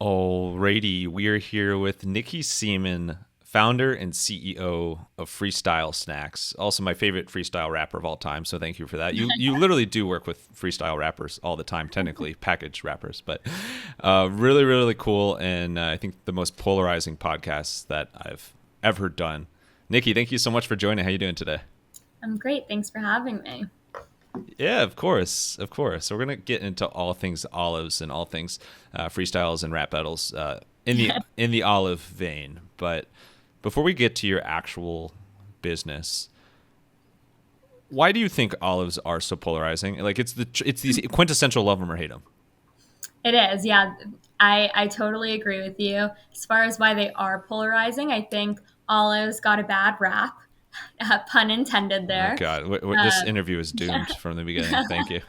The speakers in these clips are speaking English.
Alrighty, we are here with Nikki Seaman, founder and CEO of Freestyle Snacks. Also, my favorite freestyle rapper of all time. So thank you for that. You literally do work with freestyle rappers all the time, technically packaged rappers, but really really cool. And I think the most polarizing podcast that I've ever done. Nikki, thank you so much for joining. How you doing today? I'm great. Thanks for having me. Yeah, of course, of course. So we're gonna get into all things olives and all things freestyles and rap battles in the olive vein. But before we get to your actual business, why do you think olives are so polarizing? Like it's these quintessential love them or hate them. It is, yeah. I totally agree with you. As far as why they are polarizing, I think olives got a bad rap, pun intended Oh there. God, this Um, interview is doomed from the beginning. Thank you.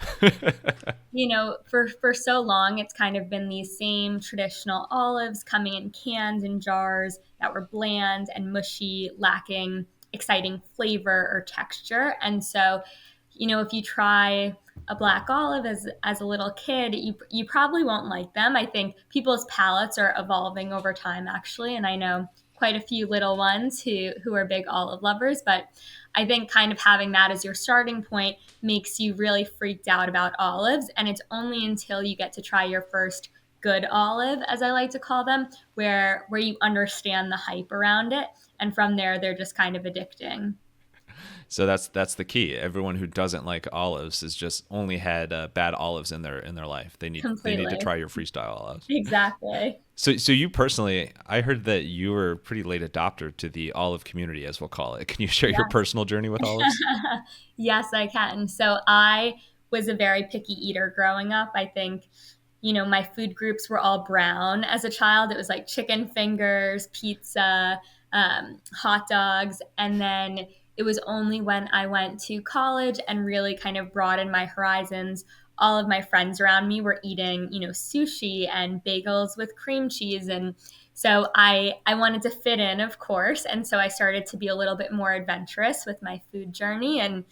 for so long, it's kind of been these same traditional olives coming in cans and jars that were bland and mushy, lacking exciting flavor or texture. And so, if you try a black olive as a little kid, you probably won't like them. I think people's palates are evolving over time, actually, and I know quite a few little ones who are big olive lovers, but I think kind of having that as your starting point makes you really freaked out about olives. And it's only until you get to try your first good olive, as I like to call them, where you understand the hype around it. And from there, they're just kind of addicting. So that's the key. Everyone who doesn't like olives has just only had bad olives in their life. They need to Completely. try your freestyle olives. Exactly. So you personally, I heard that you were a pretty late adopter to the olive community, as we'll call it. Can you share your Yeah. personal journey with olives? Yes, I can. So I was a very picky eater growing up. I think, my food groups were all brown as a child. It was like chicken fingers, pizza, hot dogs. And then it was only when I went to college and really kind of broadened my horizons. All of my friends around me were eating, sushi and bagels with cream cheese. And so I wanted to fit in, of course. And so I started to be a little bit more adventurous with my food journey. And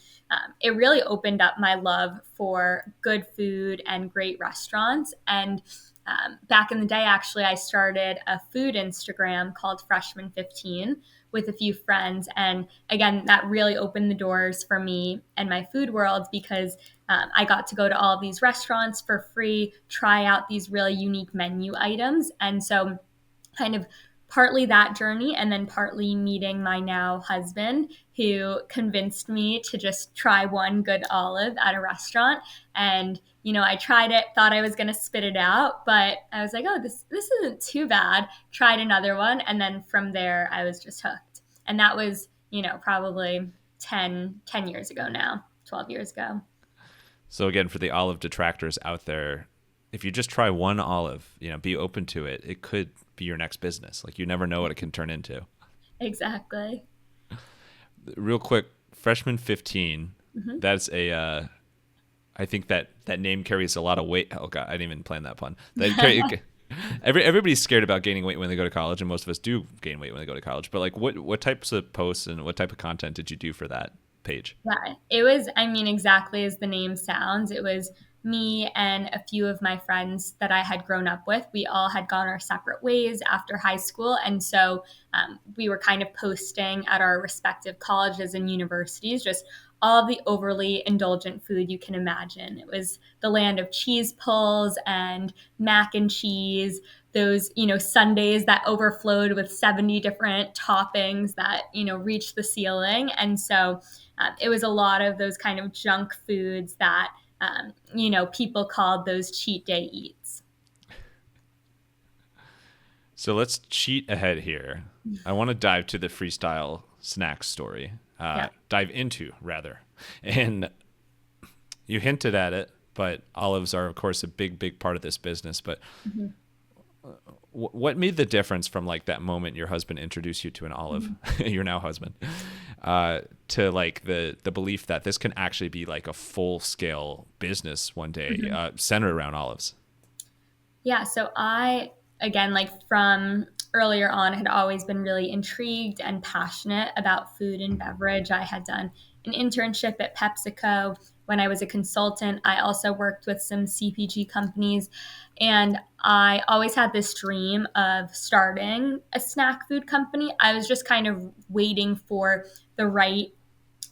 it really opened up my love for good food and great restaurants. And back in the day, actually, I started a food Instagram called Freshman 15 with a few friends. And again, that really opened the doors for me and my food world because I got to go to all of these restaurants for free, try out these really unique menu items. And so, kind of partly that journey and then partly meeting my now husband who convinced me to just try one good olive at a restaurant. And I tried it, thought I was going to spit it out, but I was like, oh, this isn't too bad. Tried another one, and then from there I was just hooked. And that was, probably 10 years ago now, 12 years ago. So again, for the olive detractors out there, if you just try one olive, be open to it. It could be your next business. Like you never know what it can turn into. Exactly. Real quick, freshman 15. Hmm. That's I think that name carries a lot of weight. Oh God, I didn't even plan that pun. Everybody's scared about gaining weight when they go to college, and most of us do gain weight when they go to college. But like, what types of posts and what type of content did you do for that page? Yeah, it was, I mean, exactly as the name sounds. It was me and a few of my friends that I had grown up with. We all had gone our separate ways after high school. And so we were kind of posting at our respective colleges and universities just all of the overly indulgent food you can imagine. It was the land of cheese pulls and mac and cheese, those, Sundays that overflowed with 70 different toppings that, reached the ceiling. And so it was a lot of those kind of junk foods that people called those cheat day eats. So let's cheat ahead here. I want to dive to the freestyle snacks story. Yeah. Dive into rather, and you hinted at it, but olives are of course a big part of this business. But Mm-hmm. what made the difference from like that moment your husband introduced you to an olive, Mm-hmm. your now husband, to like the belief that this can actually be like a full scale business one day, Mm-hmm. centered around olives? Yeah, so I, again, like from earlier on, had always been really intrigued and passionate about food and beverage. I had done an internship at PepsiCo when I was a consultant, I also worked with some CPG companies. And I always had this dream of starting a snack food company. I was just kind of waiting for the right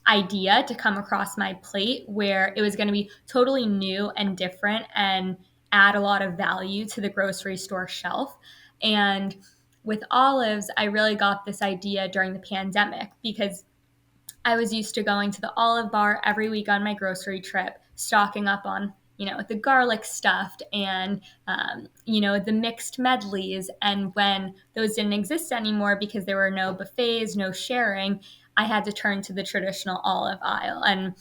idea to come across my plate where it was going to be totally new and different and add a lot of value to the grocery store shelf. And with olives, I really got this idea during the pandemic because I was used to going to the Olive Bar every week on my grocery trip, stocking up on, the garlic stuffed and, the mixed medleys. And when those didn't exist anymore because there were no buffets, no sharing, I had to turn to the traditional olive aisle. And,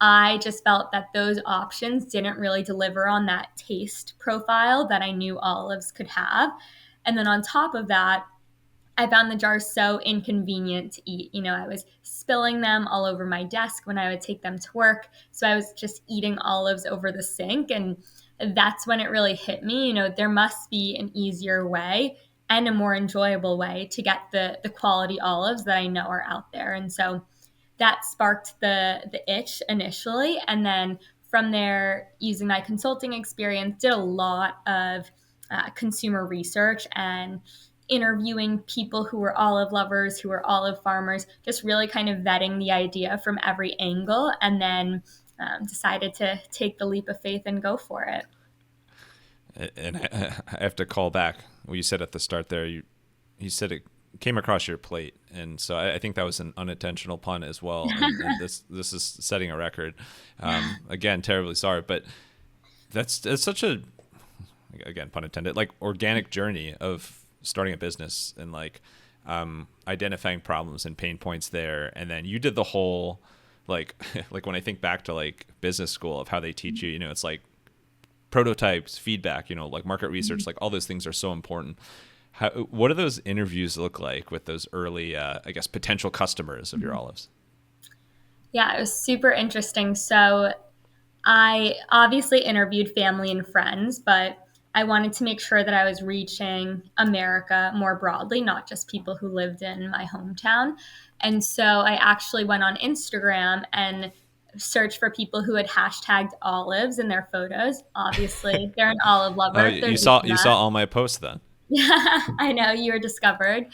I just felt that those options didn't really deliver on that taste profile that I knew olives could have. And then on top of that, I found the jars so inconvenient to eat. I was spilling them all over my desk when I would take them to work. So I was just eating olives over the sink. And that's when it really hit me. There must be an easier way and a more enjoyable way to get the quality olives that I know are out there. And so that sparked the itch initially. And then from there, using my consulting experience, did a lot of consumer research and interviewing people who were olive lovers, who were olive farmers, just really kind of vetting the idea from every angle, and then decided to take the leap of faith and go for it. And I have to call back what you said at the start there. You said it came across your plate, and so I think that was an unintentional pun as well. And this is setting a record. Again, terribly sorry, but that's such a, again, pun intended, like organic journey of starting a business and like identifying problems and pain points there. And then you did the whole like like when I think back to like business school of how they teach you, it's like prototypes, feedback, like market research, like all those things are so important. What do those interviews look like with those early I guess potential customers of your olives? Yeah, it was super interesting. So I obviously interviewed family and friends, but I wanted to make sure that I was reaching America more broadly, not just people who lived in my hometown. And so I actually went on Instagram and searched for people who had hashtagged olives in their photos. Obviously, they're an olive Oh, lover. They're you doing saw that. all my posts then. Yeah, I know you were discovered.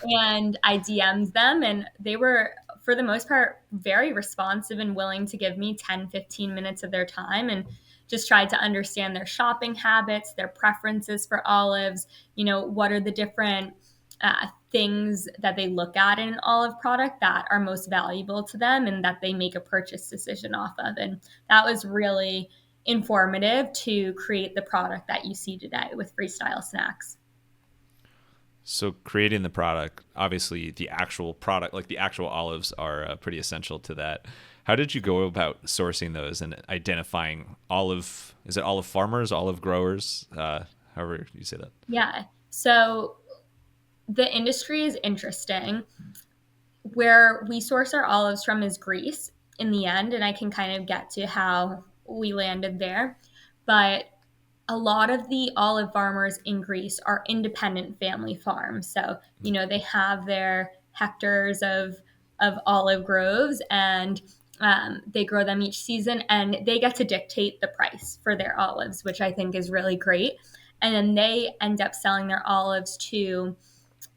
And I DM'd them, and they were, for the most part, very responsive and willing to give me 10, 15 minutes of their time, and just tried to understand their shopping habits, their preferences for olives, what are the different things that they look at in an olive product that are most valuable to them and that they make a purchase decision off of. And that was really informative to create the product that you see today with Freestyle Snacks. So creating the product, obviously the actual product, like the actual olives are pretty essential to that. How did you go about sourcing those and identifying is it olive farmers, olive growers, however you say that? Yeah. So the industry is interesting. Where we source our olives from is Greece in the end, and I can kind of get to how we landed there. But a lot of the olive farmers in Greece are independent family farms. So, they have their hectares of olive groves, and they grow them each season, and they get to dictate the price for their olives, which I think is really great. And then they end up selling their olives to,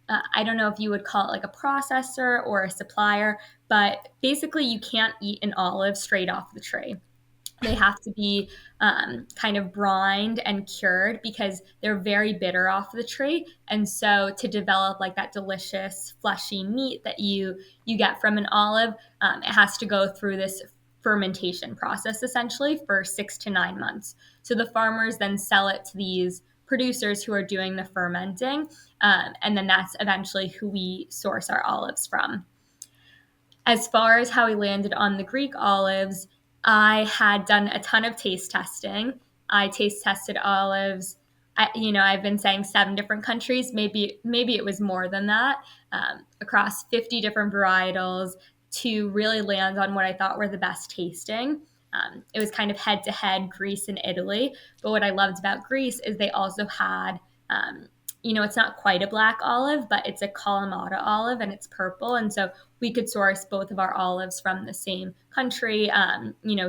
I don't know if you would call it like a processor or a supplier, but basically you can't eat an olive straight off the tree. They have to be kind of brined and cured because they're very bitter off the tree. And so to develop like that delicious fleshy meat that you get from an olive, it has to go through this fermentation process essentially for 6 to 9 months. So the farmers then sell it to these producers who are doing the fermenting, and then that's eventually who we source our olives from. As far as how we landed on the Greek olives, I had done a ton of taste testing. I taste tested olives. I've been saying 7 different countries. Maybe it was more than that, across 50 different varietals to really land on what I thought were the best tasting. It was kind of head to head Greece and Italy. But what I loved about Greece is they also had it's not quite a black olive, but it's a Kalamata olive and it's purple. And so we could source both of our olives from the same country,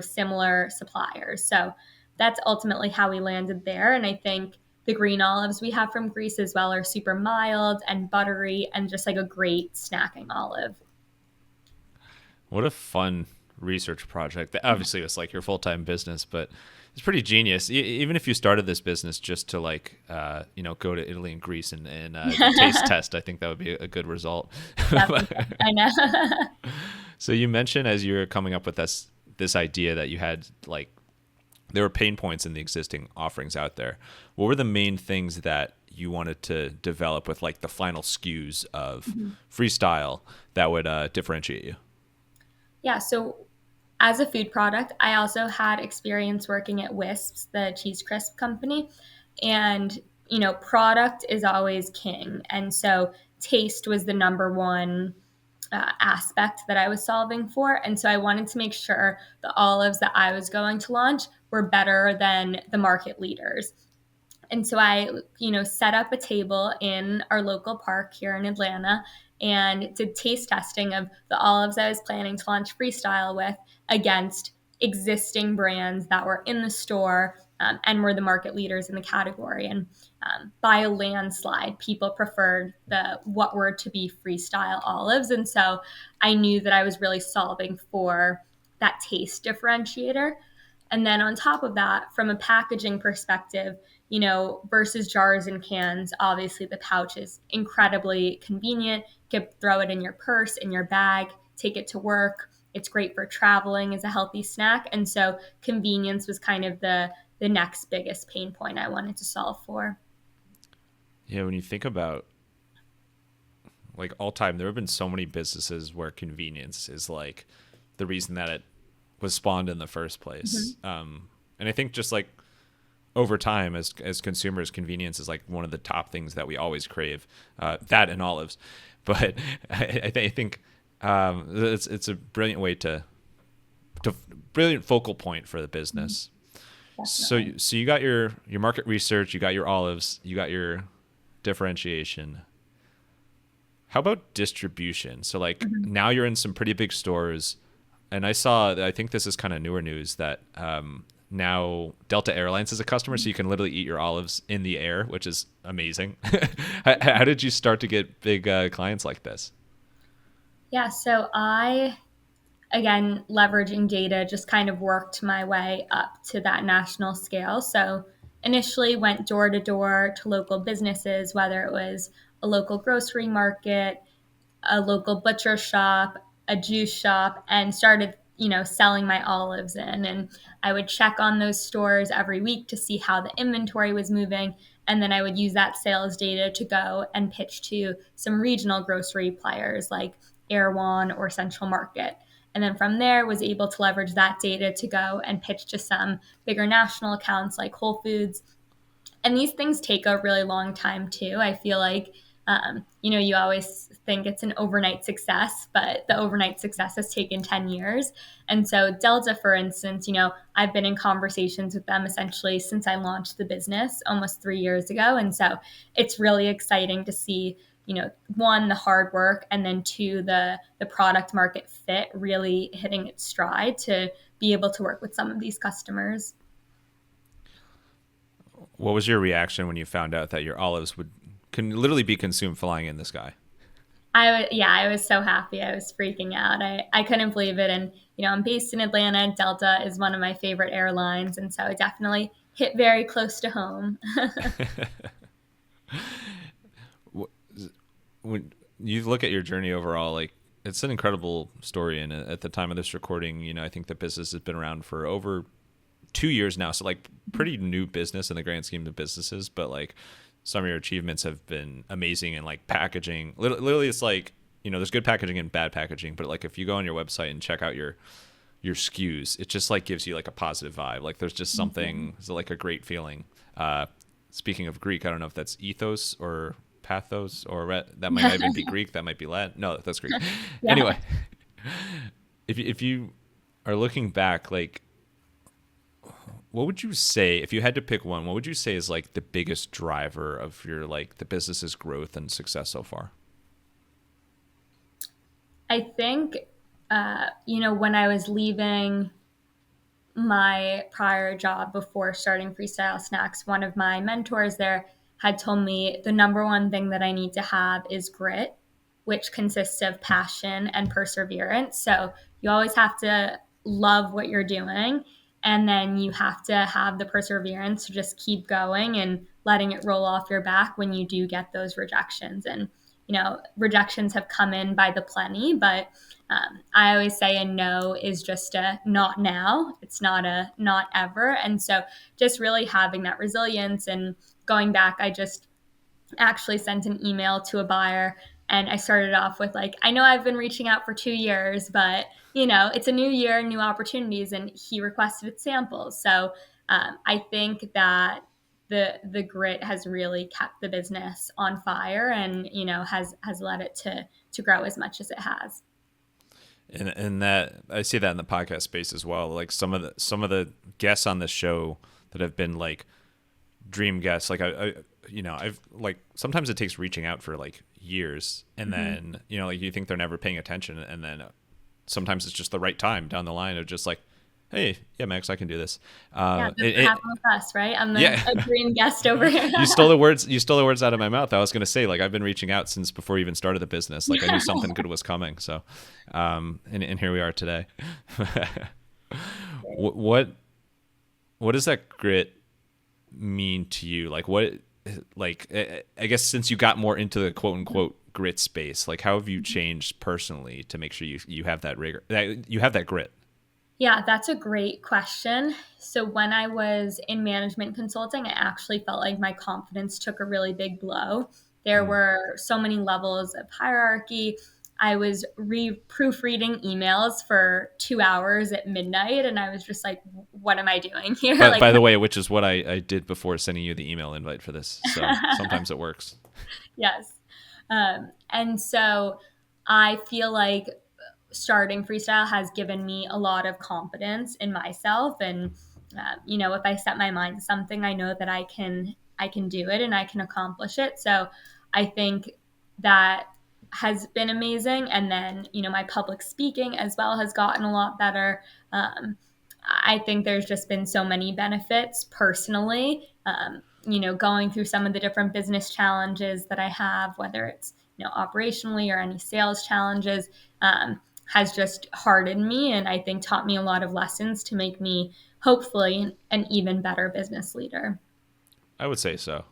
similar suppliers. So that's ultimately how we landed there. And I think the green olives we have from Greece as well are super mild and buttery and just like a great snacking olive. What a fun research project. Obviously, it's like your full time business, but it's pretty genius. Even if you started this business just to go to Italy and Greece and taste test, I think that would be a good result. I know. So you mentioned as you were coming up with this idea that you had like there were pain points in the existing offerings out there. What were the main things that you wanted to develop with like the final SKUs of Freestyle that would differentiate you? Yeah, so as a food product, I also had experience working at Wisps, the cheese crisp company. And, product is always king. And so taste was the number one aspect that I was solving for. And so I wanted to make sure the olives that I was going to launch were better than the market leaders. And so I, set up a table in our local park here in Atlanta and did taste testing of the olives I was planning to launch Freestyle with against existing brands that were in the store and were the market leaders in the category. And by a landslide, people preferred the what were to be Freestyle olives. And so I knew that I was really solving for that taste differentiator. And then on top of that, from a packaging perspective, versus jars and cans, obviously the pouch is incredibly convenient. You can throw it in your purse, in your bag, take it to work. It's great for traveling as a healthy snack. And so convenience was kind of the next biggest pain point I wanted to solve for. Yeah, when you think about like all time, there have been so many businesses where convenience is like the reason that it was spawned in the first place. And I think just like over time, as consumers, convenience is like one of the top things that we always crave. That and olives, but I think it's a brilliant way to brilliant focal point for the business. So you got your market research, you got your olives, you got your differentiation. How about distribution? So like now you're in some pretty big stores, and I think this is kind of newer news that now Delta Airlines is a customer, so you can literally eat your olives in the air, which is amazing. How did you start to get big clients like this? Yeah, so again, leveraging data, just kind of worked my way up to that national scale. So initially went door to door to local businesses, whether it was a local grocery market, a local butcher shop, a juice shop, and started, selling my olives in. And I would check on those stores every week to see how the inventory was moving. And then I would use that sales data to go and pitch to some regional grocery players like Erewhon or Central Market. And then from there was able to leverage that data to go and pitch to some bigger national accounts like Whole Foods. And these things take a really long time too. I feel like, you always think it's an overnight success, but the overnight success has taken 10 years. And so Delta, for instance, I've been in conversations with them essentially since I launched the business almost 3 years ago. And so it's really exciting to see, one, the hard work, and then two, the product market fit really hitting its stride to be able to work with some of these customers. What was your reaction when you found out that your olives can literally be consumed flying in the sky? I was so happy. I was freaking out. I couldn't believe it. And, I'm based in Atlanta. Delta is one of my favorite airlines. And so it definitely hit very close to home. When you look at your journey overall, like it's an incredible story. And at the time of this recording, I think the business has been around for over 2 years now. So like pretty new business in the grand scheme of businesses, but like some of your achievements have been amazing. And like packaging, literally it's like, there's good packaging and bad packaging, but like if you go on your website and check out your SKUs, it just like gives you like a positive vibe. Like there's just something, it's like a great feeling. Speaking of Greek, I don't know if that's ethos or pathos or that might not even be Greek. That might be Latin. No, that's Greek. Yeah. Anyway, if you are looking back, like what would you say, if you had to pick one, what would you say is like the biggest driver of your, like the business's growth and success so far? I think, when I was leaving my prior job before starting Freestyle Snacks, one of my mentors there had told me the number one thing that I need to have is grit, which consists of passion and perseverance. So you always have to love what you're doing. And then you have to have the perseverance to just keep going and letting it roll off your back when you do get those rejections. And, rejections have come in by the plenty, but I always say a no is just a not now. It's not a not ever. And so just really having that resilience and going back, I just actually sent an email to a buyer and I started off with like, I know I've been reaching out for 2 years, but it's a new year, new opportunities. And he requested samples. So I think that the grit has really kept the business on fire and, has led it to grow as much as it has. And that I see that in the podcast space as well. Like some of the guests on this show that have been like dream guests, like I've like sometimes it takes reaching out for like years, and then like you think they're never paying attention, and then sometimes it's just the right time down the line of just like, hey, yeah, Max, I can do this. Yeah, that's what happened with us, right? I'm a dream guest over here. You stole the words out of my mouth. I was going to say, like, I've been reaching out since before you even started the business. Like, I knew something good was coming. So, and here we are today. What does that grit mean to you? I guess since you got more into the quote unquote grit space, like, how have you changed personally to make sure you have that rigor, that you have that grit? Yeah, that's a great question. So when I was in management consulting, I actually felt like my confidence took a really big blow. There were so many levels of hierarchy. I was proofreading emails for 2 hours at midnight, and I was just like, what am I doing here? By the way, which is what I did before sending you the email invite for this. So sometimes it works. Yes. And so I feel like starting freestyle has given me a lot of confidence in myself, and if I set my mind to something, I know that I can do it and I can accomplish it. So I think that has been amazing. And then my public speaking as well has gotten a lot better. I think there's just been so many benefits personally, going through some of the different business challenges that I have, whether it's operationally or any sales challenges, has just hardened me, and I think taught me a lot of lessons to make me hopefully an even better business leader. I would say so.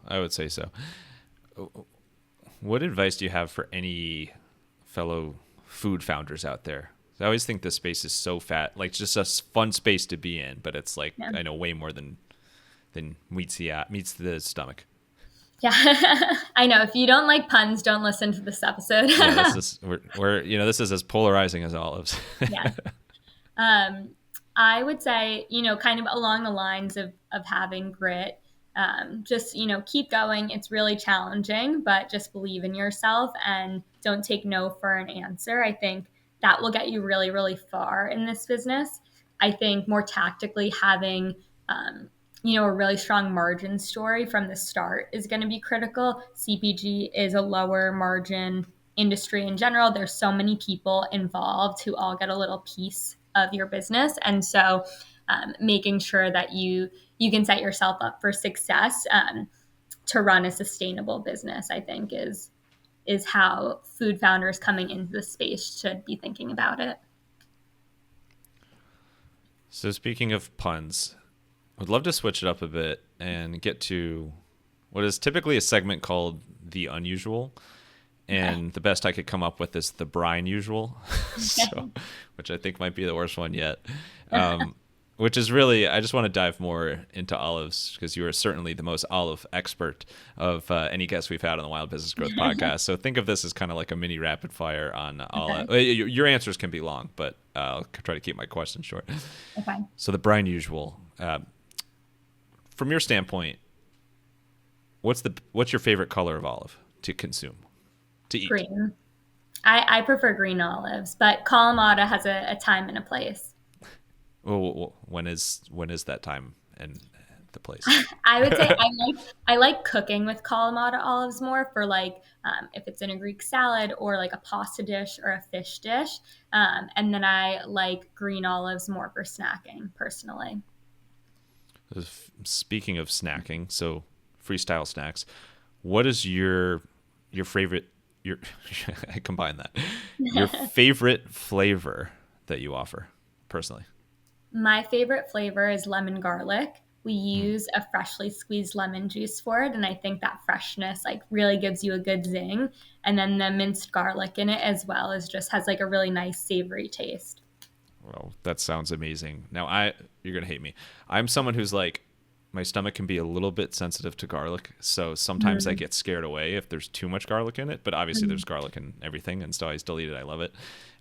What advice do you have for any fellow food founders out there? I always think this space is so like just a fun space to be in, but it's like, I know way more than meets the stomach. Yeah, I know. If you don't like puns, don't listen to this episode. Yeah, this is as polarizing as olives. Yeah. I would say, kind of along the lines of having grit, just, keep going. It's really challenging, but just believe in yourself and don't take no for an answer. I think that will get you really, really far in this business. I think more tactically having, a really strong margin story from the start is going to be critical. CPG is a lower margin industry in general. There's so many people involved who all get a little piece of your business. And so making sure that you can set yourself up for success to run a sustainable business, I think is how food founders coming into the space should be thinking about it. So speaking of puns, I'd love to switch it up a bit and get to what is typically a segment called The Unusual. And the best I could come up with is the Brineusual, which I think might be the worst one yet. Which is really, I just want to dive more into olives because you are certainly the most olive expert of any guest we've had on the Wild Business Growth podcast. So think of this as kind of like a mini rapid fire on olive. Your answers can be long, but I'll try to keep my questions short. Okay. So the Brineusual. From your standpoint, what's your favorite color of olive to consume, to eat? Green. I prefer green olives, but Kalamata has a time and a place. Well, when is that time and the place? I would say I like cooking with Kalamata olives more for like if it's in a Greek salad or like a pasta dish or a fish dish. And then I like green olives more for snacking personally. Speaking of snacking, so Freestyle Snacks, what is your favorite your I combine that. Your favorite flavor that you offer personally? My favorite flavor is lemon garlic. We use a freshly squeezed lemon juice for it, and I think that freshness like really gives you a good zing. And then the minced garlic in it as well is just has like a really nice savory taste. Well, that sounds amazing. Now you're going to hate me. I'm someone who's like my stomach can be a little bit sensitive to garlic, so sometimes I get scared away if there's too much garlic in it, but obviously there's garlic in everything and so I still eat it. I love it.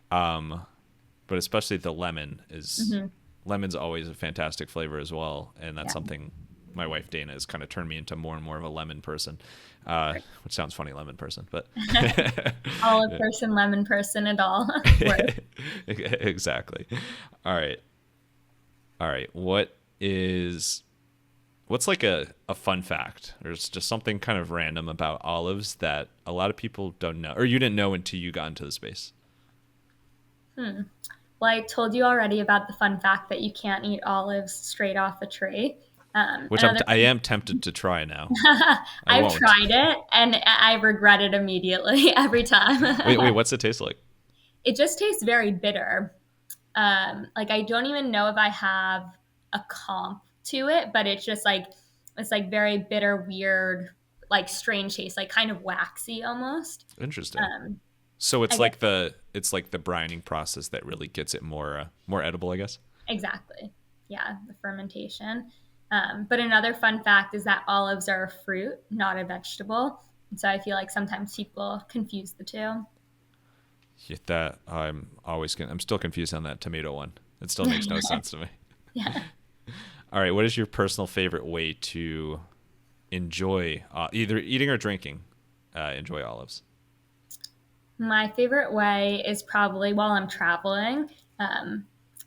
But especially the lemon's always a fantastic flavor as well, and that's something my wife Dana has kind of turned me into more and more of a lemon person, which sounds funny, lemon person, but Olive person, lemon person, and all. Exactly. All right. What's like a fun fact, or it's just something kind of random about olives that a lot of people don't know, or you didn't know until you got into the space? Well, I told you already about the fun fact that you can't eat olives straight off a tree. Which I am tempted to try now. I've tried it and I regret it immediately every time. Wait, what's it taste like? It just tastes very bitter. Like I don't even know if I have a comp to it, but it's just like it's like very bitter, weird, like strange taste, like kind of waxy almost. Interesting. So it's like the brining process that really gets it more edible, I guess. Exactly. Yeah, the fermentation. But another fun fact is that olives are a fruit, not a vegetable. And so I feel like sometimes people confuse the two. That I'm still confused on that tomato one. It still makes no sense to me. Yeah. All right, what is your personal favorite way to enjoy either eating or drinking? Enjoy olives. My favorite way is probably while I'm traveling.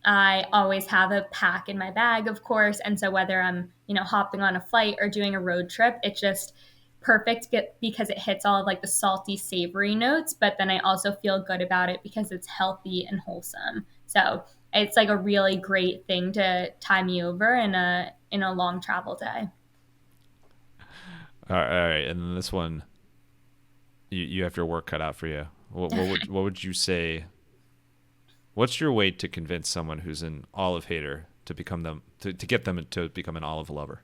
I always have a pack in my bag, of course, and so whether I'm hopping on a flight or doing a road trip, it's just perfect because it hits all of like the salty, savory notes, but then I also feel good about it because it's healthy and wholesome. So it's like a really great thing to tie me over in a long travel day. All right, and then this one, you have your work cut out for you. What would you say? What's your way to convince someone who's an olive hater to get them to become an olive lover?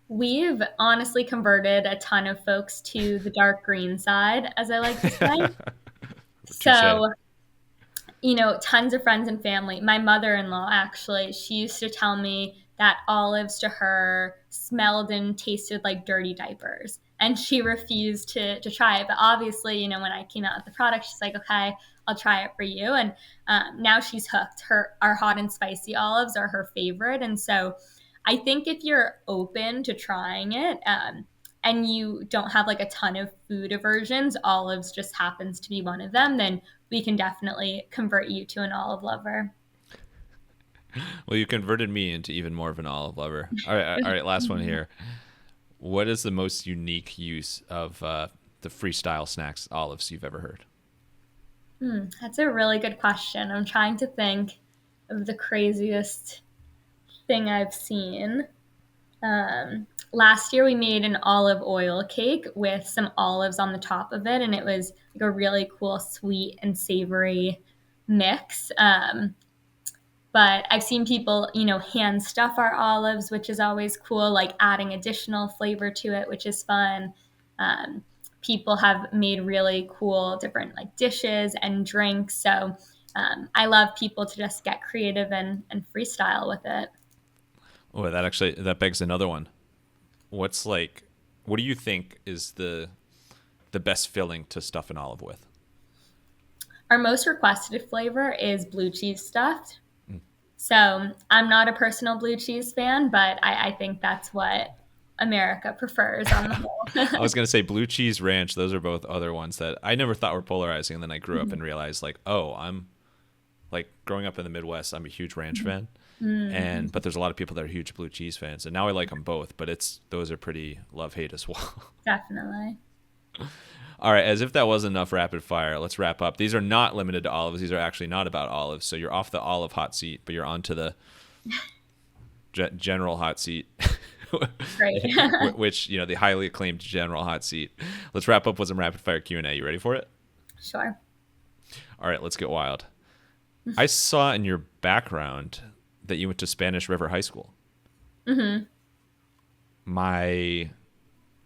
We've honestly converted a ton of folks to the dark green side, as I like to say. So, tons of friends and family. My mother-in-law, actually, she used to tell me that olives to her smelled and tasted like dirty diapers. And she refused to try it. But obviously, when I came out with the product, she's like, okay, I'll try it for you. And now she's hooked. Our hot and spicy olives are her favorite. And so I think if you're open to trying it and you don't have like a ton of food aversions, olives just happens to be one of them, then we can definitely convert you to an olive lover. Well, you converted me into even more of an olive lover. All right, last one here. What is the most unique use of the Freestyle Snacks olives you've ever heard? That's a really good question. I'm trying to think of the craziest thing I've seen. Last year we made an olive oil cake with some olives on the top of it, and it was like a really cool sweet and savory mix. But I've seen people, hand stuff our olives, which is always cool, like adding additional flavor to it, which is fun. People have made really cool different like dishes and drinks. So I love people to just get creative and freestyle with it. Oh, that begs another one. What do you think is the best filling to stuff an olive with? Our most requested flavor is blue cheese stuffed. So I'm not a personal blue cheese fan, but I think that's what America prefers on the whole. I was going to say blue cheese ranch. Those are both other ones that I never thought were polarizing. And then I grew up and realized like, oh, I'm like growing up in the Midwest, I'm a huge ranch fan. But there's a lot of people that are huge blue cheese fans, and now I like them both, but those are pretty love-hate as well. Definitely. All right, as if that wasn't enough rapid fire, let's wrap up. These are not limited to olives. These are actually not about olives. So you're off the olive hot seat, but you're onto the general hot seat. Great. Which, the highly acclaimed general hot seat. Let's wrap up with some rapid fire Q&A. You ready for it? Sure. All right, let's get wild. I saw in your background that you went to Spanish River High School. Mm-hmm. My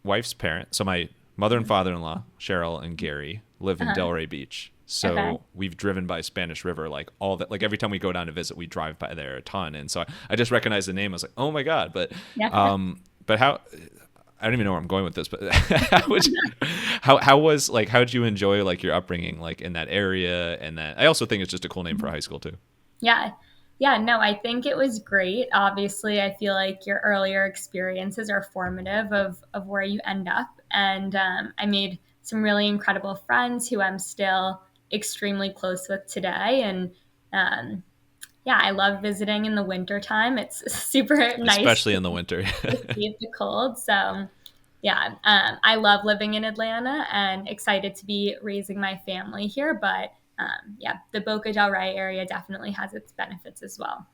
wife's parents, so my mother and father-in-law, Cheryl and Gary, live in Delray Beach. So we've driven by Spanish River, like all that. Like every time we go down to visit, we drive by there a ton. And so I just recognized the name. I was like, oh my god! But how? I don't even know where I'm going with this. But how'd you enjoy like your upbringing like in that area? And that I also think it's just a cool name for a high school too. Yeah. Yeah, no, I think it was great. Obviously, I feel like your earlier experiences are formative of where you end up. And I made some really incredible friends who I'm still extremely close with today. And I love visiting in the wintertime. It's super nice. Especially in the winter. To escape the cold. So, I love living in Atlanta and excited to be raising my family here. But the Boca del Rey area definitely has its benefits as well.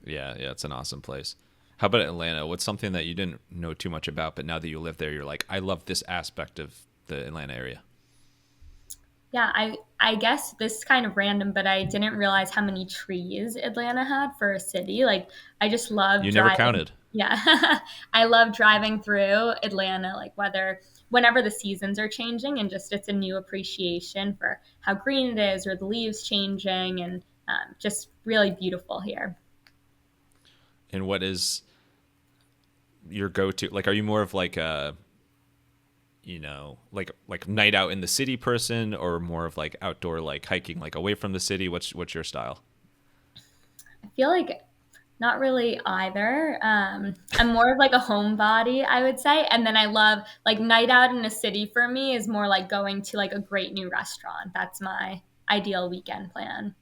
Yeah, it's an awesome place. How about Atlanta? What's something that you didn't know too much about, but now that you live there, you're like, I love this aspect of the Atlanta area? Yeah, I guess this is kind of random, but I didn't realize how many trees Atlanta had for a city. Like, I just love driving. Never counted. Yeah, I love driving through Atlanta, like whenever the seasons are changing, and just it's a new appreciation for how green it is or the leaves changing, and just really beautiful here. And what is your go-to? Like, are you more of like a, like night out in the city person, or more of like outdoor, like hiking, like away from the city? What's your style? I feel like not really either. I'm more of like a homebody, I would say. And then I love like night out in a city for me is more like going to like a great new restaurant. That's my ideal weekend plan.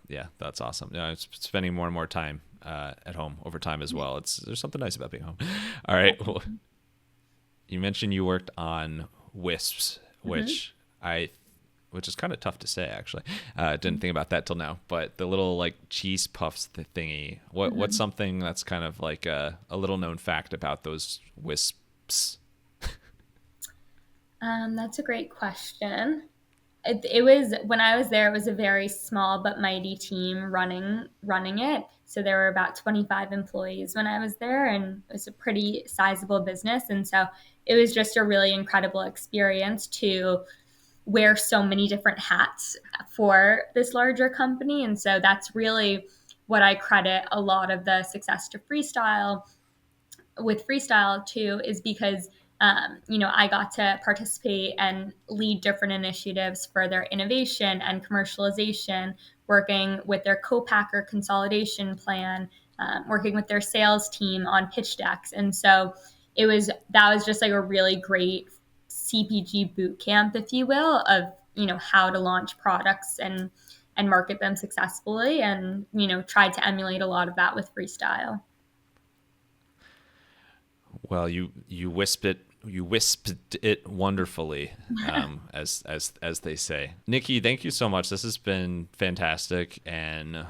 Yeah, that's awesome. Yeah, it's spending more and more time at home over time as well. There's something nice about being home. All right. Well, you mentioned you worked on wisps, which is kind of tough to say, actually. Didn't think about that till now. But the little like cheese puffs thingy. What's something that's kind of like a little known fact about those wisps? That's a great question. It was when I was there. It was a very small but mighty team running it. So there were about 25 employees when I was there, and it was a pretty sizable business. And so it was just a really incredible experience to wear so many different hats for this larger company. And so that's really what I credit a lot of the success to freestyle to, is because I got to participate and lead different initiatives for their innovation and commercialization, working with their co-packer consolidation plan, working with their sales team on pitch decks. And so that was just like a really great CPG boot camp, if you will, of, how to launch products and market them successfully, and, tried to emulate a lot of that with freestyle. Well, you wisped it wonderfully, as they say. Nikki, thank you so much. This has been fantastic, and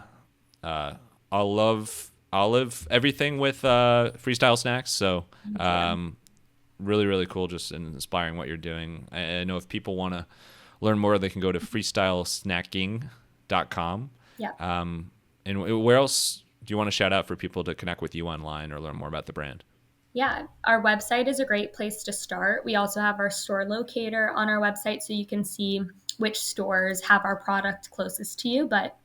I'll love everything with Freestyle Snacks. So, really, really cool, just inspiring what you're doing. I know if people want to learn more, they can go to freestylesnacking.com. Yeah. And where else do you want to shout out for people to connect with you online or learn more about the brand? Yeah, our website is a great place to start. We also have our store locator on our website, so you can see which stores have our product closest to you. But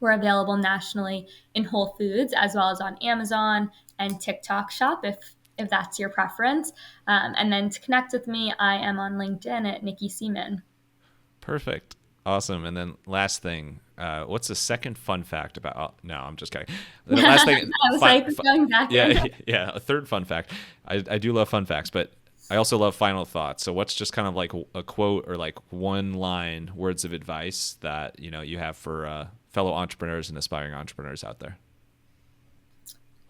we're available nationally in Whole Foods, as well as on Amazon and TikTok Shop, if that's your preference. And then to connect with me, I am on LinkedIn at Nikki Seaman. Perfect. Awesome. And then last thing, what's the second fun fact about? Oh, no, I'm just kidding. The last thing. I was going back. Yeah. A third fun fact. I do love fun facts, but I also love final thoughts. So what's just kind of like a quote or like one line words of advice that you have for fellow entrepreneurs and aspiring entrepreneurs out there?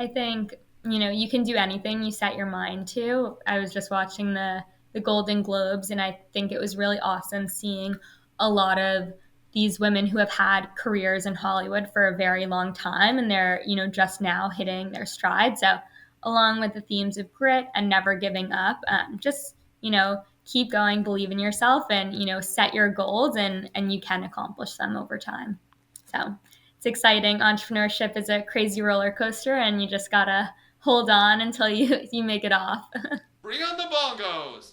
I think, you can do anything you set your mind to. I was just watching the Golden Globes, and I think it was really awesome seeing a lot of these women who have had careers in Hollywood for a very long time, and they're, just now hitting their stride. So, along with the themes of grit and never giving up, just, keep going, believe in yourself, and, set your goals, and you can accomplish them over time. So, it's exciting. Entrepreneurship is a crazy roller coaster, and you just gotta hold on until you make it off. Bring on the bongos!